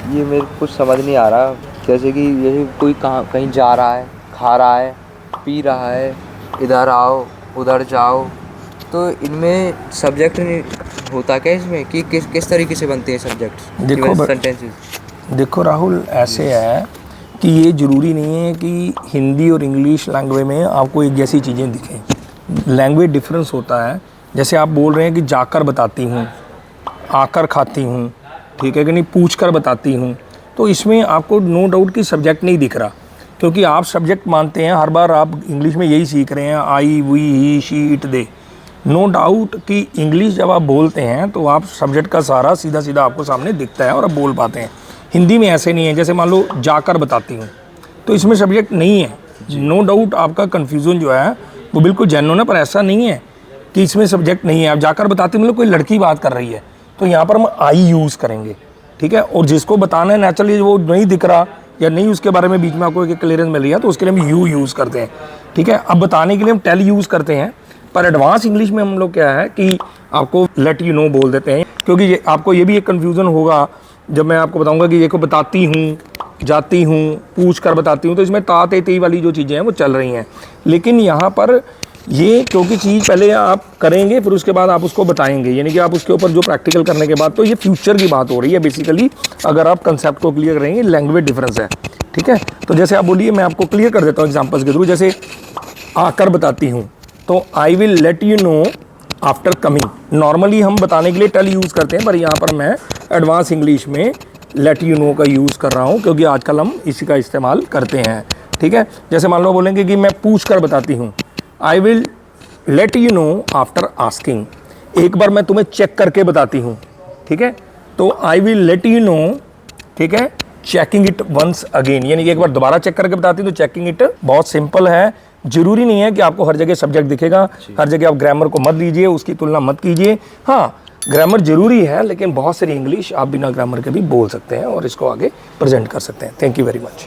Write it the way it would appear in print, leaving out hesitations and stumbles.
ये मेरे को कुछ समझ नहीं आ रहा। जैसे कि यही कोई कहाँ कहीं जा रहा है, खा रहा है, पी रहा है, इधर आओ, उधर जाओ, तो इनमें सब्जेक्ट नहीं होता क्या इसमें, कि किस किस तरीके से बनते हैं सब्जेक्ट्स की देखो वजह सेंटेंसेस? देखो राहुल, ऐसे है कि ये ज़रूरी नहीं है कि हिंदी और इंग्लिश लैंग्वेज में आपको एक जैसी चीज़ें दिखें। लैंग्वेज डिफरेंस होता है। जैसे आप बोल रहे हैं कि जाकर बताती हूँ, आकर खाती हूँ, ठीक है कि नहीं, पूछ कर बताती हूँ, तो इसमें आपको नो डाउट कि सब्जेक्ट नहीं दिख रहा, क्योंकि आप सब्जेक्ट मानते हैं। हर बार आप इंग्लिश में यही सीख रहे हैं, I, we, he, she, it, they. No doubt कि इंग्लिश जब आप बोलते हैं तो आप सब्जेक्ट का सारा सीधा सीधा आपको सामने दिखता है और आप बोल पाते हैं। हिंदी में ऐसे नहीं है। जैसे मान लो जाकर बताती हूँ, तो इसमें सब्जेक्ट नहीं है। नो डाउट आपका कन्फ्यूज़न जो है वो बिल्कुल जेन्युइन है, पर ऐसा नहीं है कि इसमें सब्जेक्ट नहीं है। आप जाकर बताती हूँ मतलब कोई लड़की बात कर रही है, तो यहाँ पर हम आई यूज़ करेंगे, ठीक है। और जिसको बताना है नेचुरली वो नहीं दिख रहा या नहीं उसके बारे में बीच में आपको एक क्लियरेंस मिल रही है, तो उसके लिए हम यू यूज़ करते हैं, ठीक है। अब बताने के लिए हम टेल यूज़ करते हैं, पर एडवांस इंग्लिश में हम लोग क्या है कि आपको लेट यू नो बोल देते हैं। क्योंकि ये आपको ये भी एक कन्फ्यूज़न होगा जब मैं आपको बताऊंगा कि ये को बताती हूँ, जाती हूँ, पूछ कर बताती हूँ, तो इसमें ता ते ती वाली जो चीज़ें हैं वो चल रही हैं। लेकिन यहाँ पर ये क्योंकि चीज़ पहले आप करेंगे फिर उसके बाद आप उसको बताएंगे, यानी कि आप उसके ऊपर जो प्रैक्टिकल करने के बाद, तो ये फ्यूचर की बात हो रही है बेसिकली। अगर आप कंसेप्ट को क्लियर करेंगे, लैंग्वेज डिफरेंस है, ठीक है। तो जैसे आप बोलिए, मैं आपको क्लियर कर देता हूँ एग्जाम्पल्स के थ्रू। जैसे आकर बताती हूँ, तो I will let you know after coming. Normally हम बताने के लिए टेल यूज़ करते हैं, पर यहाँ पर मैं एडवांस इंग्लिश में लेट यू नो का यूज़ कर रहा हूँ, क्योंकि आजकल हम इसी का इस्तेमाल करते हैं, ठीक है। जैसे मान लो बोलेंगे कि मैं पूछ कर बताती हूँ, I will let you know after asking. एक बार मैं तुम्हें चेक करके बताती हूँ, ठीक है, तो I will let you know, ठीक है, चेकिंग इट वंस अगेन, यानी कि एक बार दोबारा चेक करके बताती हूँ। तो चेकिंग इट बहुत सिंपल है। जरूरी नहीं है कि आपको हर जगह सब्जेक्ट दिखेगा, हर जगह आप ग्रामर को मत लीजिए, उसकी तुलना मत कीजिए। हाँ, ग्रामर जरूरी है, लेकिन बहुत सारी इंग्लिश आप बिना ग्रामर के भी बोल सकते हैं और इसको आगे प्रेजेंट कर सकते हैं। Thank you very much.